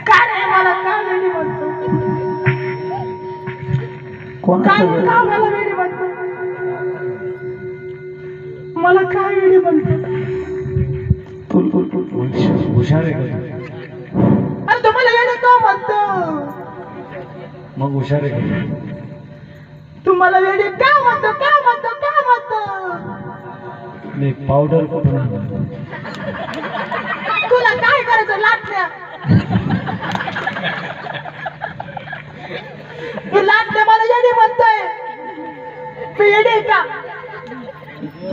काय रे मला का वेडी म्हणतो? कोणाचं वेड? का मला वेडी म्हणतो? मला काय वेडी म्हणतो? हुशार आहे का? अरे तुम्हाला वेडी का म्हणतो? मग हुशार आहे का? तुम्हाला वेडी का म्हणतो? का म्हणतो? का म्हणतो? नाही, पावडर कुठून आणलं? तुला काय करायचं लाटण्या? हे लाटण्या मला येडी म्हणतोय. मी येडी आहे का?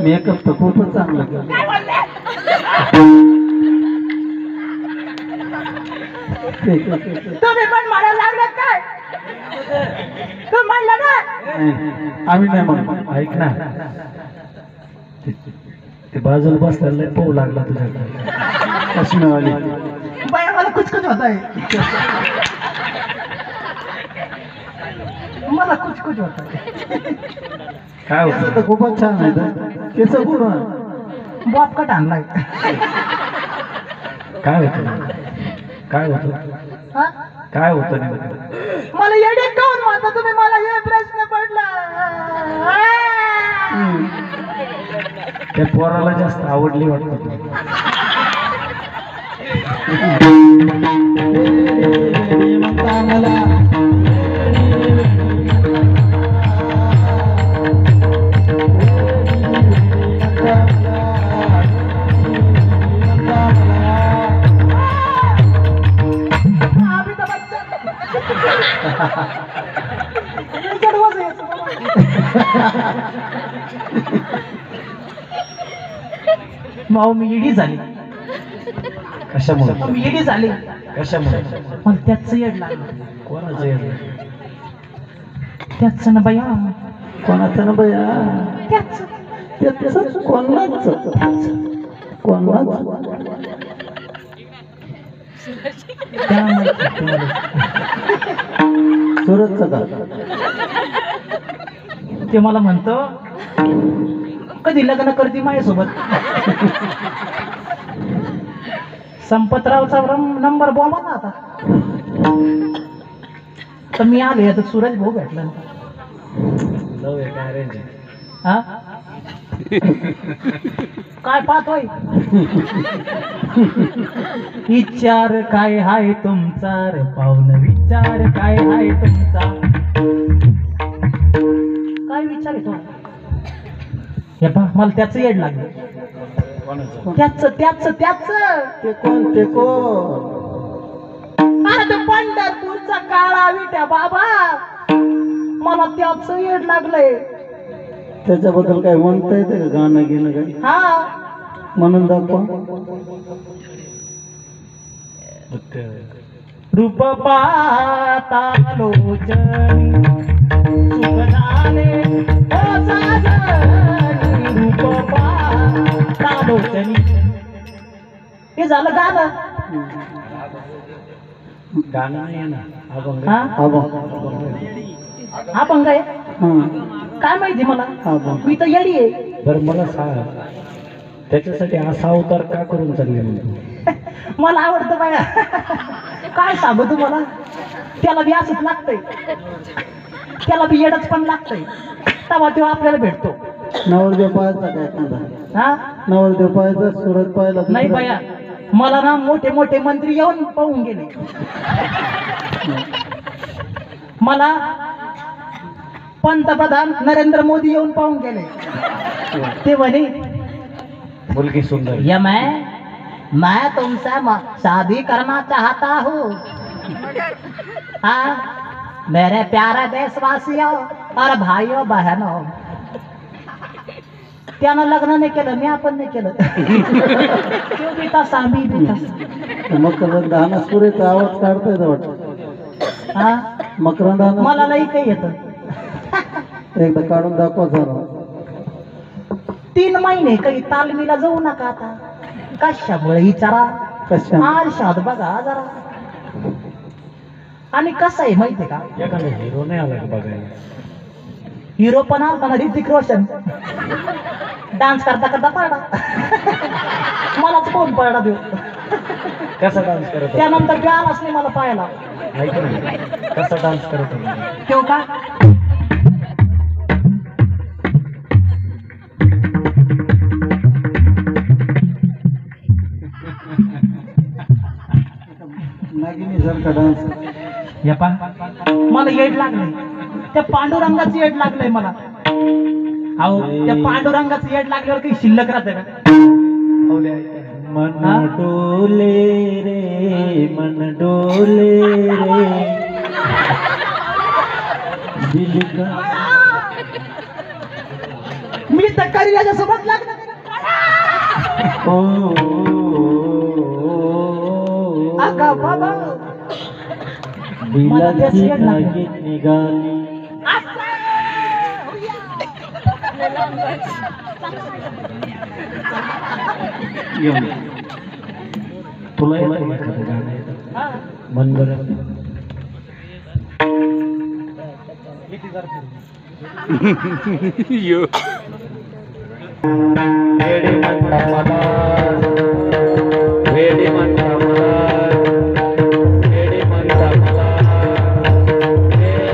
मेकअप तर खूपच चांगलं केलं. काय म्हणले? तुम्ही पण म्हणायला लागलात काय? तुम्ही म्हणला ना? आम्ही नाही म्हणतो. ऐक ना, ते बाजूला बसलेलं पाहू लागला तुझ्याकडे. चष्मेवाली. बाया मला कुचकुच होत आहे. मला कुचकुच होत आहे. काय केस तर होतं? खूपच छान आहे. केस कुठून? बॉब कट आणलाय. काय होतं? काय होतं? हा? काय होतं नेमकं? मला येडे काऊन म्हणता तुम्ही? मला हे प्रश्न पडला. त्या पोराला जास्त आवडली वाटतं तू. म्हणता मला माऊ मी येडी झाली. कशामुळे? मी येडी झाली. कशामुळे? पण त्याच येड लागलं. कोणाचं येडं? त्याच ना बया. कोणाचं ना बया? त्याच त्याच कोणाच? कोणाच? सुरतचं का? ते मला म्हणतो कधी लग्न करते माझ्यासोबत. संपतरावचा नंबर बोला ना आता. तर मी आले आता सूरज भाऊ भेटला. लव आहे काय अरेंज आहे? हा काय पाहतोय? विचार काय हाय तुमचा रे पाहुण? विचार काय हाय तुमचा? काय विचार आहे तो? हे पहा मला त्याच येड लागलं. कोणाचं? त्याच त्याच त्याच ते कोण? ते कोण? अरे तो पंढरपूरचा काळा विट्या बाबा. मला त्याच येड लागलंय. त्याच्याबद्दल काय म्हणता येते का? गाणं घेणं काय हा म्हणून दाखवा. रूप पाहता लोचनी सुख झाले ओ साजनी. रूप पाहता लोचनी. हे झालं गाणं. गाणं नाही ना, अभंग. हा आबा. हा पंग आहे. हां. काय माहिती मला? आबा. मी तर येडी आहे. बरं मला सांग, त्याच्यासाठी असा अवतार का करून चालले म्हणतो? मला आवडतं बाया. काय सांगू तुम्हाला? त्याला बी असंच लागतंय. त्याला बी येडच पण लागतंय. तेव्हा तो आपल्याला भेटतो. नवरदेव पाहायचा काय एखादा? हा नवरदेव पाहायचा सुरत पाहिला नाही बाया. मला ना मोठे मोठे मंत्री येऊन पाहून गेले. मला पंतप्रधान नरेंद्र मोदी येऊन पाहून गेले. ते म्हणे मुलगी सुंदर. ये मैं तुमसे शादी करना चाहता हूँ. हाँ मेरे प्यारे देशवासियों और भाइयों बहनों. त्यानं लग्न नाही केलं, मी आपण नाही केलं. तो बी तसा, मी बी तसा. मकरंद पुरेचा आवाज काढता येतो वाटतं. हा मकरंद मला लई काही येतं. एकदा काढून दाखवा जरा. 3 महिने काही तालमीला जाऊ नका आता. कशामुळे विचारा. कशा? आरशात बघा जरा. आणि कसं आहे माहितीये का, एखादा हिरो नाही आला का बघायला? हिरो पण आलता ना, ऋतिक रोशन डान्स करता करता पडला. मलाच कोण पडला देऊ, कसा डान्स करत होता? त्यानंतर तो आलाच नाही मला पाहायला. ऐक ना, कसा डान्स करत होता? तो का नागिनीसारखा डान्स. या पा मला येड लागलंय, त्या पांडुरंगाचं येड लागलंय मला. अहो त्या पांडुरंगाचं येड लागल्यावर काही शिल्लक राहते का? मन डोले रे, मन डोले रे, दिल का. मी तर करी याच्यासोबत लागलं. ओ अगं बाबा दिलाची नागिन निघाली. तुला येतं का एखादं गाणं येतं? मन बरं. वेडी म्हणता मला, वेडी म्हणता मला, वेडी म्हणता मला, वेडी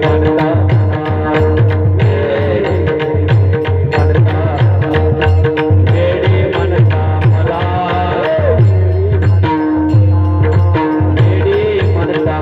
म्हणता मला, वेडी म्हणता मला, वेडी म्हणता मला, वेडी म्हणता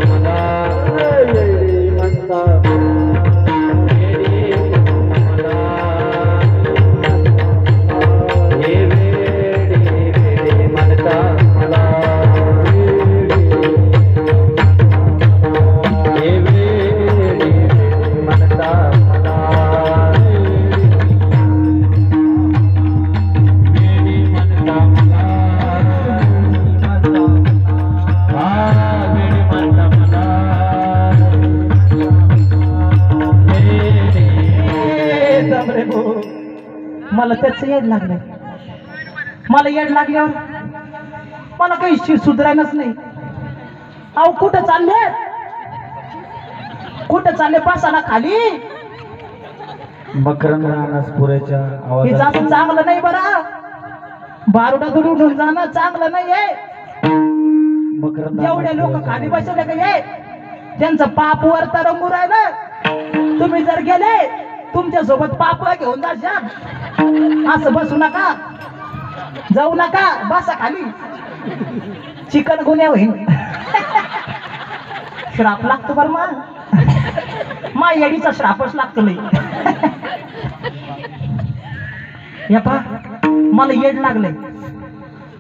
मला त्याच येड लागलंय. मला येड लागल्यावर मला काही सुधारायलाच नाही. अहो कुठं चालले, कुठं चालले? बसाना खाली. मकरंद रानसपुरेच्या हे आवाजात जाणं चांगलं नाही बरं. बारुडा दुरून जाणं चांगलं नाहीये. मकरंद एवढे लोक खाली बसले का ये, त्यांचं पाप वर तरंगू राहिलं. तुम्ही जर गेले तुमच्या सोबत पाप घेऊन जाशाल. असं बसू नका, जाऊ नका, बसा खाली. चिकन गुन्हे होईल. श्राप लागतो बरं मा येडीचा श्रापच लागतो नाही. या पा मला येड लागलंय.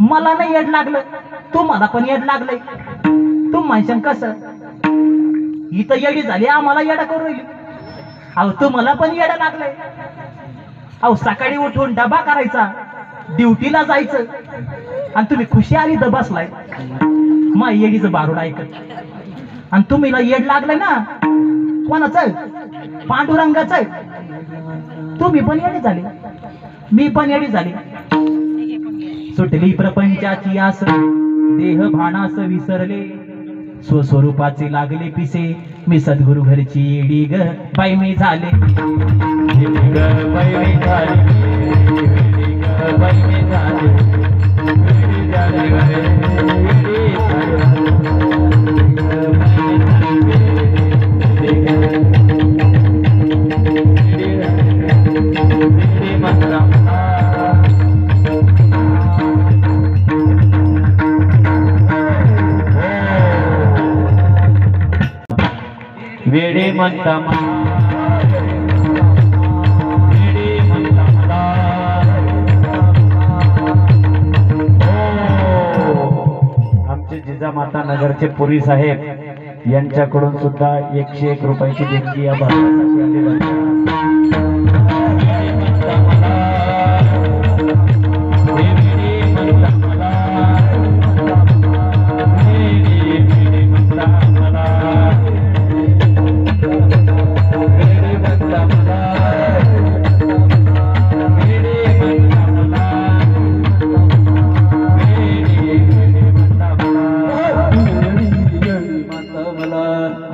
मला नाही येड लागलं, तुम्हाला पण येड लागलंय. तुम म्हणशान कसं, इथं येडी झाली आम्हाला येडा करू राहिली. अहो तुम्हाला पण येडा लागलंय. अहो सकाळी उठून डबा करायचा, ड्युटीला जायचं, आणि तुम्ही खुशी आली तर बसलाय मा येडीचं बारूड ऐकत. आणि तुम्हीला येड लागलंय ना कोणाचं? पांडुरंगाचं. तुम्ही पण येडी झाले, मी पण येडी झाली. सुटली प्रपंचाची आस, देह भानास विसरले, स्वस्वरूपाचे लागले पिसे. मी सद्गुरु घरची येडी ग बाई मी झाले. बाई मी झाले, बाई मी झाले, वेडे म्हणता आमचे जिजामाता नगरचे पुरी साहेब यांच्याकडून सुद्धा 101 रुपयाची देणगी या भागासाठी आलेली आहे.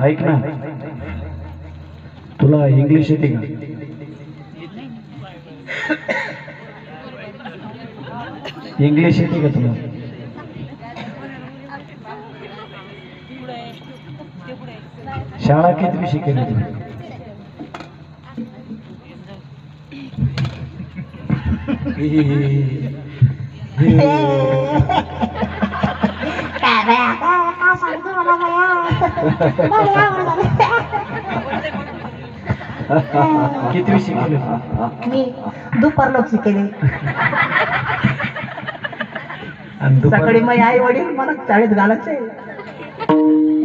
ऐक ना, तुला इंग्लिश येते का? इंग्लिश येते का तुला? शाळा किती शिकेल तुला? किती शिकेल? मी दुपार लोक शिकेले. आणि सकाळी माझे आई वडील मला शाळेत घालायचे,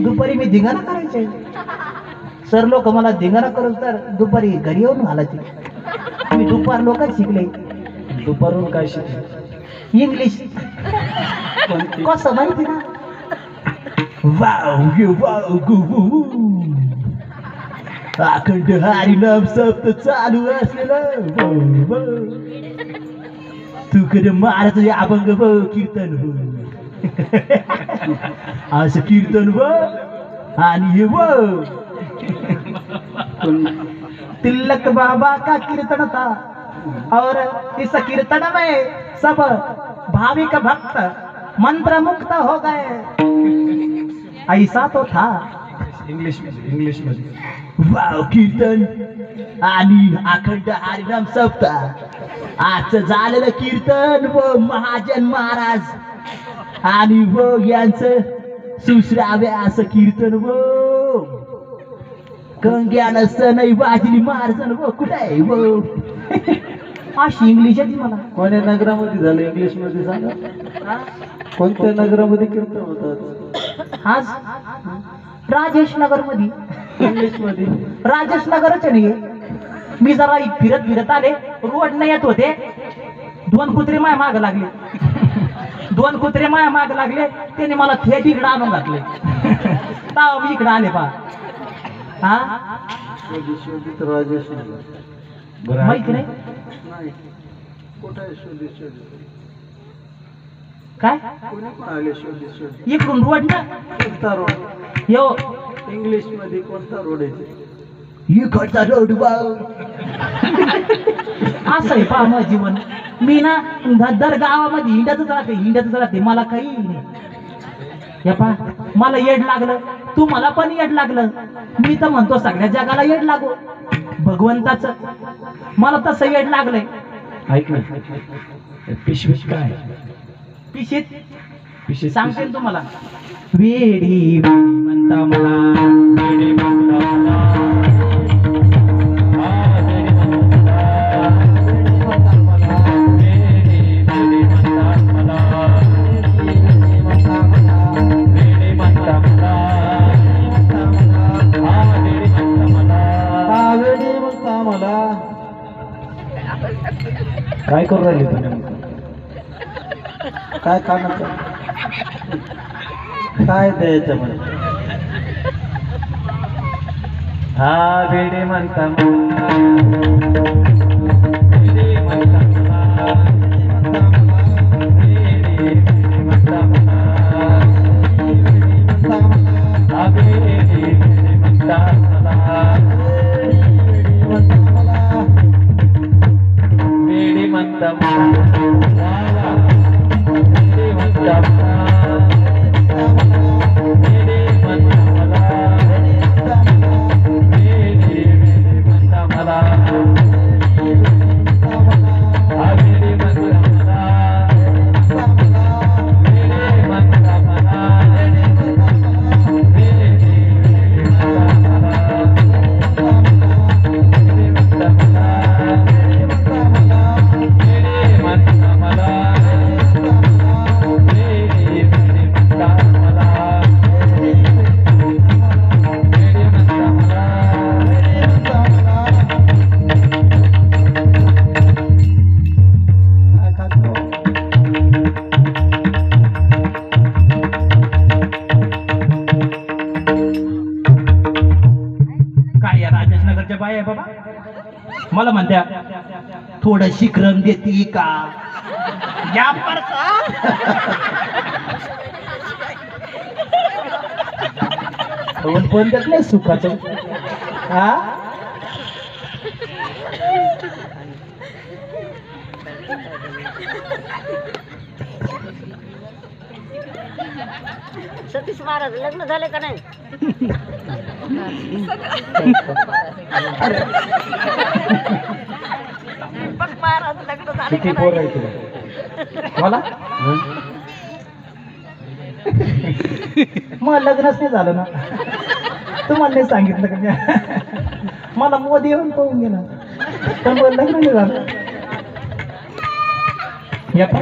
दुपारी मी धिंगाणा करायचे. सर लोक मला धिंगाणा करून तर दुपारी घरी येऊन घालायचे. मी दुपार लोकच शिकले. दुपारून काय शिकले? इंग्लिश. कसं माहिती ना? वाव वाव गु अखंड हरिनाम सप्त चालू असलेलं तू कधी महाराज अभंग कीर्तन असं कीर्तन आणि हे तिलक बाबा का कीर्तन था और इस कीर्तन में सब भाविक भक्त मंत्र मुक्त हो गए. ऐसा तो था. इंग्लिश मध्ये वाव कीर्तन आणि अखंड हरिनाम सप्ताह आज झालेलं कीर्तन व महाजन महाराज आणि व यांचं सुश्राव्य असं कीर्तन व कंग्यानं सनई वाजली महाराजन व कुठे व अशी इंग्लिश येते मला. कोण्या नगरामध्ये झालं इंग्लिश मध्ये सांगा? कोणत्या नगरामध्ये कीर्तन होतात? आज राजेश नगर मध्ये. इंग्लिश मध्ये राजेश नगरच नाही. मी जरा फिरत आले, रोड नाही येत होते. 2 कुत्रे माया माग लागले. 2 कुत्रे माया माग लागले. त्याने मला थेट इकडे आणून घातले. तेव्हा मी इकडे आले पा. हा शोधित राजेश नगर. माहिती नाही नाही कुठे आहे? शोधित काय कोणी पण आले? शोधित इकडून रोड ना कोणता रोड? यो इंग्लिश मध्ये कोणता रोड आहे? इकडचा रोड असं आहे पा मग जीवन. मी ना दर गावामध्ये हिंड्यातच राहते. मला काही नाही. या पा मला येड लागलं, तू मला पण येड लागलं. मी तर म्हणतो सगळ्या जगाला येड लागो भगवंताच. मला तसं येड लागलंय. ऐक ना, पिशवीत काय? पिशीत सांगते ना तुम्हाला. वेडी म्हणता मला, वेडी म्हणता मला. काय करू राहिले तुम्ही? काय खाण्याचं काय द्यायचं म्हणे? हा वेडे म्हणता मला, वेडे म्हणता मला, वेडे म्हणता मला, हा वेडे म्हणता मला, वेडे म्हणता मला, वेडे म्हणता मला. मला म्हणत्या थोडं शिकरण देते का? या पण देत नाही सुखाचं. हा सतीश महाराज लग्न झाले का नाही? दीपक महाराज लग्न झाले किती का पोर नाही? आहे तुला? मला मग लग्नच नाही झालं ना. तुम्हाला नाही सांगितलं का मी? मला मोदी येऊन पाहून गेला पण मला लग्न नाही झालं. या पा,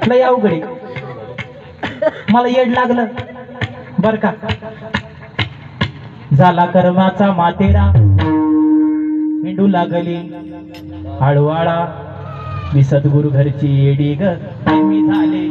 लय अवघड आहे. मला येड लागलं बर का. झाला कर्माचा मातेरा हिंडू लागली हळवाळा. मी सद्गुरु घरची येडी ग मी झाले.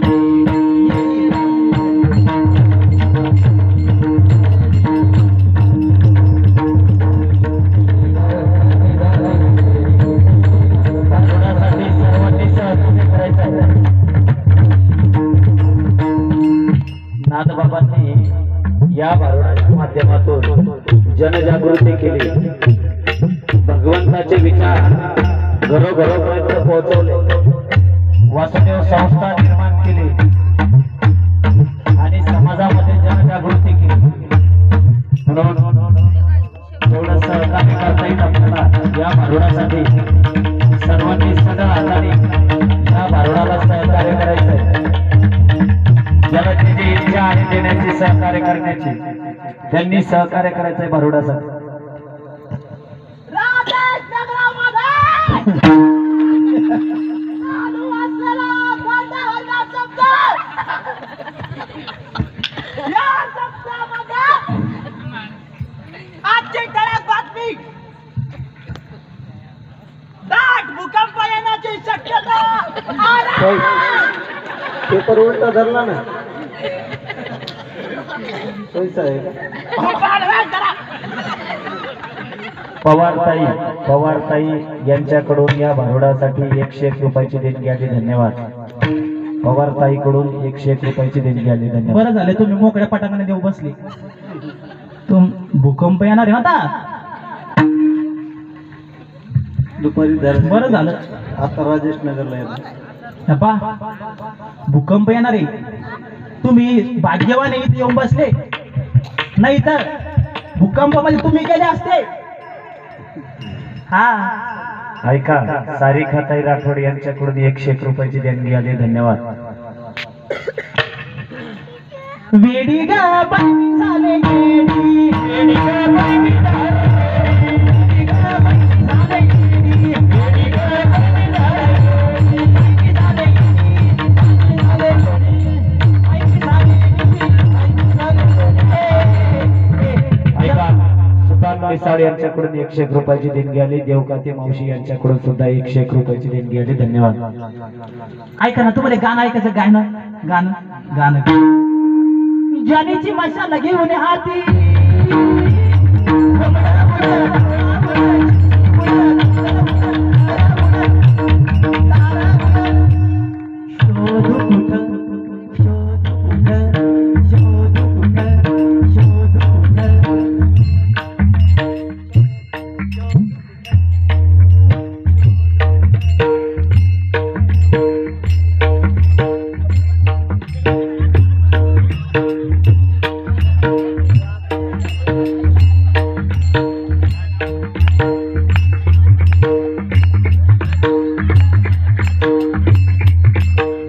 नाथबाबांनी या भारुडाच्या माध्यमातून जनजागृती केली. भगवंताचे विचार घरोघरोपर्यंत पोहोचवले. वासुदेव संस्था निर्माण केली आणि समाजामध्ये जनजागृती केली. म्हणून थोडं सहकार्य करता येईल आपल्याला या भारुडासाठी. सर्वांनी सगळं हाताने या भारुडाला सहकार्य करायचं आहे. ज्याला त्याची इच्छा आहे देण्याची सहकार्य करण्याची त्यांनी सहकार्य करायचंय भारुडासाठी. आजची ठळक बातमी. दाट भूकंप येण्याची शक्यता. पेपर उलटा धरला ना. पैसा आहे का? पवारताई यांच्याकडून या भारुडासाठी 101 रुपयाची देणगी आली. धन्यवाद. पवारताईकडून 101 रुपयाची देणगी आली. धन्यवाद. बरं झालं तुम्ही मोकळ्या पटांगणे देऊ बसले. तुम भूकंप येणार आहे आता. दुपारी धरला. बरं झालं. आता राजेश नगरला येतो. पा भूकंप येणार आहे. तुम्ही भाग्यवान इथे येऊन बसले नाही तर भूकंपामध्ये तुम्ही गेले असते. हा ऐका, सारिकाताई राठोड यांच्याकडून 101 रुपयाची देणगी आली. धन्यवाद. वेडी गा बाई झाले गेडी, वेडी गा बाई झाले, वेडी गा बाई झाले गेडी, वेडी गा बाई झाले, बाई झाले गेडी, बाई झाले गेडी. ऐका, सुभाष मिसाळ यांच्याकडून 101 रुपयाची देणगी आली. देवकाते मावशी यांच्याकडून सुद्धा 101 रुपयाची देणगी आली. धन्यवाद. ऐका ना, तुम्हाला गाणं ऐकायचं. गाणं गाणं गाणं. जानीची मशाल घेऊन हाती शोध कुठं, शोध कुठं, शोध कुठं, शोध कुठं.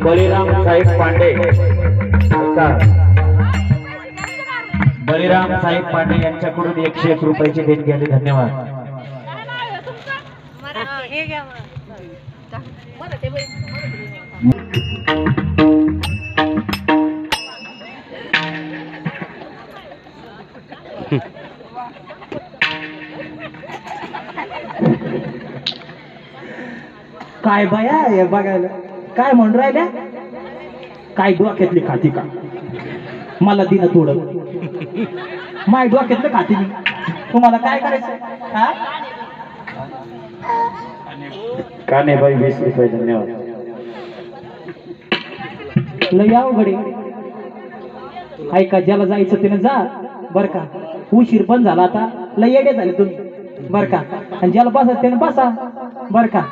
बळीराम साहेब पांडे. ऐका, बळीराम साहेब पांडे यांच्याकडून 101 रुपयाची देणगी आली. धन्यवाद. हे घ्या काय बाया हे बघायला काय म्हणून राहिल्या. काय डोक्यातली खाती का मला दिन थोडं. माय डोक्यातलं खाती मी. तुम्हाला काय करायचं. हा कानेबाई 20 रुपये. धन्यवाद. लय अवघड आहे. ऐका, ज्याला जायचं त्यानं जा बर का. उशीर पण झाला आता, लय येडे झाले तुम्ही बर का. आणि ज्याला बसा त्याने बसा बर का.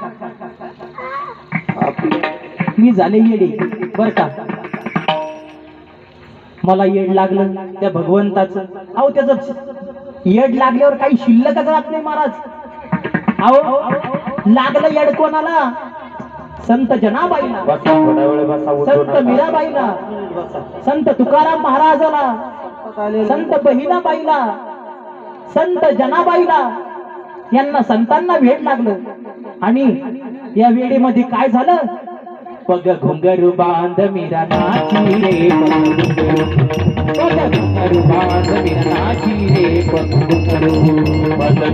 मी झाले येडे बर का. मला येड लागलं त्या भगवंताचं. अहो त्याचं येड लागल्यावर काही शिल्लकच राहत नाही महाराज. अहो लागलं येड कोणाला? संत जनाबाईला, बसा थोडा वेळ बसा, उठू संत नका. मीराबाईला, संत तुकाराम महाराजाला, संत बहिणाबाईला, संत जनाबाईला, यांना संतांना वेड लागलं. आणि या वेळेमध्ये काय झालं? पग घुंगरू बांध मीरा नाची रे, पग घुंगरू बांध मीरा नाची रे, पग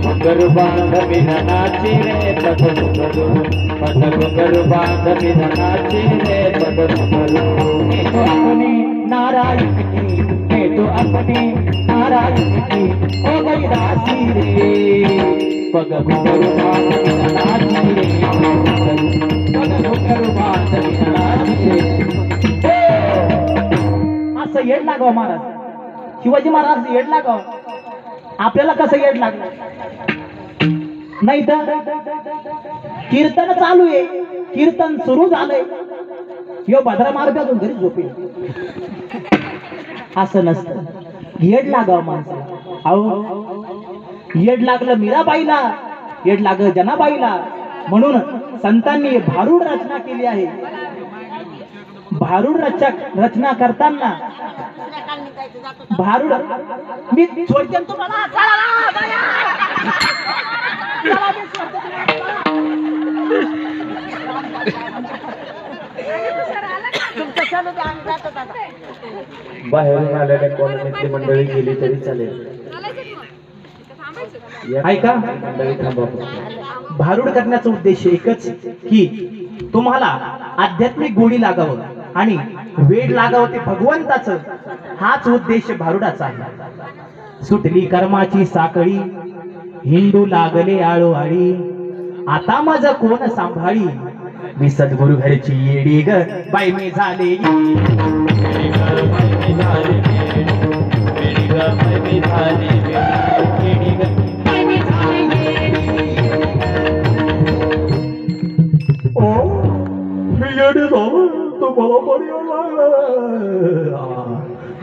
घुंगरू बांध मीरा नाची रे, पग घुंगरू बांध मीरा नाची रे, पग मैं तो अपने नारायण की, मैं तो अपने नारायण की हो गई दासी रे. पग घुंगरू बांध मीरा नाची रे, पग घुंगरू बांध मीरा नाची रे. असं येड लागावं महाराज. शिवाजी महाराज येड लागावं. आपल्याला कसं येड लागलं? नाही तर कीर्तन चालू आहे, कीर्तन सुरू झालंय, यो भद्रा मार्गातून घरी झोपेल. असं नसतं. येड लागावं माणसाला. अहो येड लागलं मीराबाईला, येड लागलं जनाबाईला. म्हणून संतांनी भारूड रचना केली आहे. भारूड रचना करताना भारूड मी सोडते तुम्हाला. बाहेरून आलेल्या कोण मित्रमंडळी गेली तरी चालेल. ऐका, मंडळी थांबा. भारूड करण्याचा उद्देश एकच की तुम्हाला आध्यात्मिक गोडी लागावं आणि वेड लागावं ते भगवंताचं. हाच उद्देश भारुडाचा आहे. सुटली कर्माची साखळी, हिंदू लागले आळोआळी, आता माझं कोण सांभाळी, मी सद्गुरु घरची येडी ग बाई मी झाले.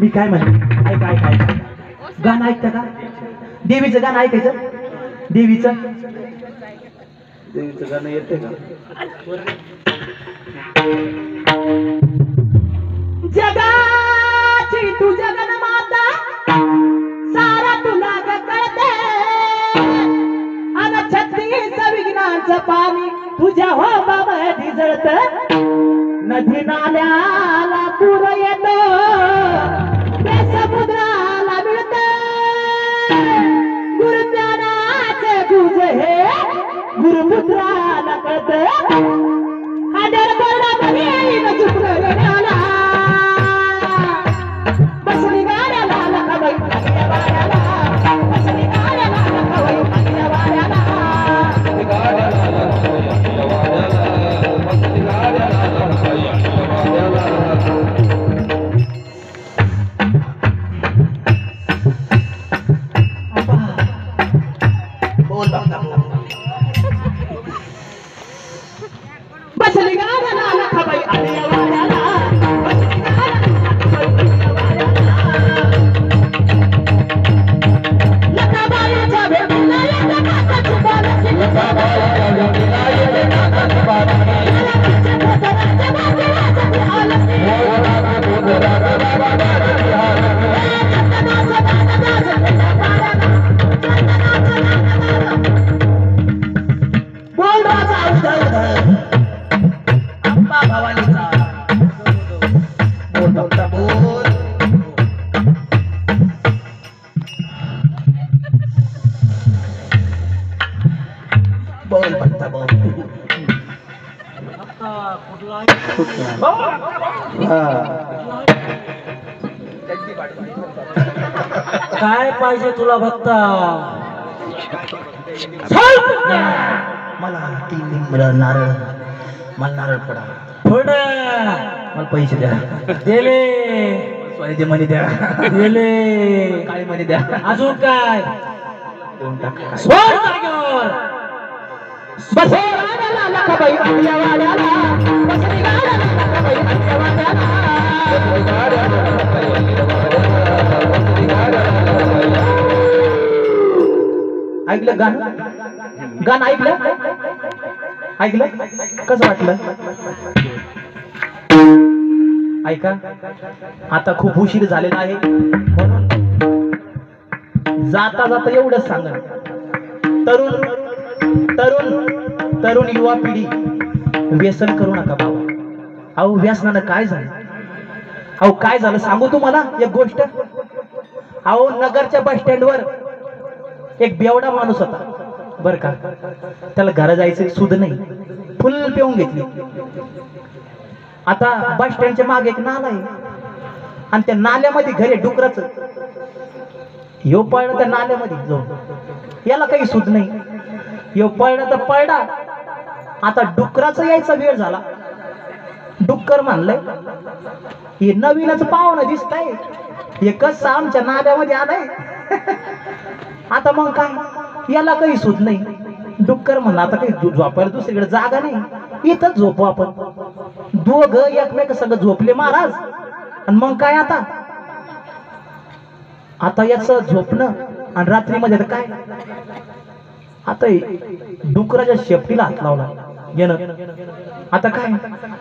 मी काय म्हणते, ऐका ऐका ऐका. गाणं ऐकतं का? देवीचं गाणं ऐकायचं. देवीचं देवीचं गाणं येते का? जगाची तू जगन्माता, सारा तुला ग कळते. अन 36 विघ्नांचं पाणी तुझ्या हो बाबा जळत. नदी नाल्याला पूर येतो, ते समुद्राला मिळत. गुरुज्ञानाचे गुज हे गुरुपुत्राला कळत. आदर बोर्डामध्ये येईन चुकलं रेड्याला, बसली गाड्याला लखाबाई माझ्या वाड्याला, बसली गाड्याला लखाबाई माझ्या वाड्याला. बसली गाड्याला लखाबाई माझ्या वाड्याला, बसली गाड्याला लखाबाईच्या भेटीला येते काकाची बालकी. बोल राजा उधर उधर अंबा भवानीचा बोल भक्ता बोल. बोल भक्ता बोल. काय पाहिजे तुला भक्ता? मला 3 लिंबड नारळ, मला नारळ पडा, थोड मला पैसे द्या. दिले सोन्याचे मणी द्या, गेले काळे मणी द्या, अजून काय देऊन टाका. सोड जागेवर. बसे वाड्याला लखाबाई आपल्या वाड्याला, बसली गाड्याला लखाबाई आपल्या वाड्याला. ऐकलं गाणं? गाणं ऐकलं? ऐकलं? कसं वाटलं? ऐका, आता खूप उशीर झालेला आहे, म्हणून जाता जाता एवढंच सांगा, तरुण तरुण तरुण युवा पिढी व्यसन करू नका बाबा. अहो व्यसनानं काय झालं? अहो काय झालं सांगू तुम्हाला एक गोष्ट. अहो नगरच्या बस स्टँडवर एक बेवडा माणूस होता बर का, त्याला घरा जायचं सुद नाही, फुल पिऊन घेतली. आता बस स्टँडच्या मागे एक नाला आहे आणि त्या नाल्यामध्ये घरे डुकराच यो पळला त्या नाल्यामध्ये जाऊन, याला काही सुद नाही. यो पळला तर पळला, आता डुकराचा यायचा वेळ झाला. डुक्कर म्हणलंय हे नवीनच पाहुणं दिसतंय, हे कसं आमच्या नाल्यामध्ये आलंय. आता मग काय, याला काही सुद नाही. डुक्कर म्हणलं आता काही झोपायला दुसरीकडे जागा नाही, इथंच झोपू आपण. दोघ एकमेक सगळं झोपले महाराज. आणि मग काय आता, आता याच झोपणं आणि रात्रीमध्ये काय, आता डुकराच्या शेपटीला हात लावला येणं. आता काय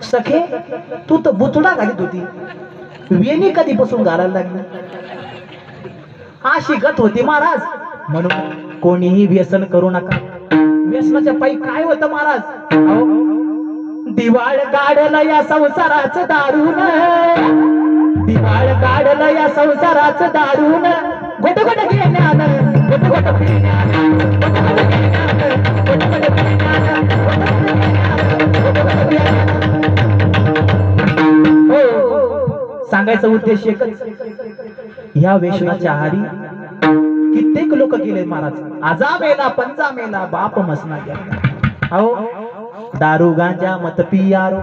सखे, तू तर बुचडा घालीत होती, वेणी कधीपासून घालायला लागली. अशी गत होती महाराज. म्हणून कोणीही व्यसन करू नका. व्यसनाच्या पायी काय होतं महाराज? अहो दिवाळ काढलं या संसाराचं दारून, दिवाळ काढलं या संसाराचं दारून. गोट गोट घेण्यानं, गोट गोट पिण्यानं, गोट गोट घेण्यानं, गोट गोट पिण्यानं, गोट गोट पिण्यानं. हो, सांगायचा उद्देश एकच, ह्या व्यसनाच्या आहारी कित्येक लोक गेले महाराज. आजा मेला पंजा मेला बाप मसना गया. अहो दारू गांजा मत पियारो,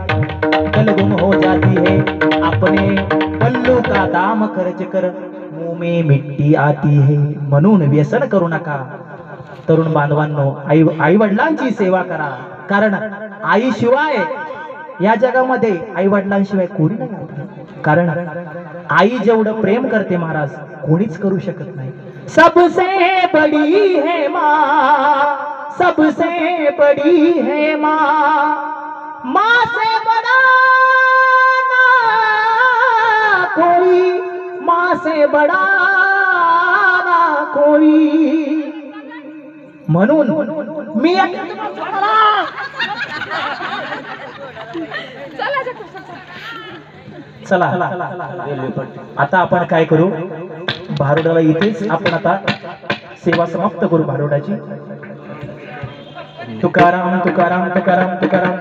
कल गुम हो जाती है अपने पल्लू का दाम खर्च कर, मुंह में मिट्टी आती है. म्हणून व्यसन करू नका. तरुण बांधवांनो, आई वडिलांची सेवा करा, कारण आई शिवाय या जगामध्ये आई वडिलांशिवाय कोणी नाही. कारण आई जेवढं प्रेम करते महाराज, कोणीच करू शकत नाही. सबसे बड़ी है माँ, सबसे बड़ी है माँ, माँ से बड़ा ना कोई, माँ से बड़ा ना कोई. म्हणून मी चला आता आपण काय करू, भारुडाला इथेच आपण आता सेवा समाप्त करू भारुडाची. तुकाराम तुकाराम तुकाराम तुकाराम.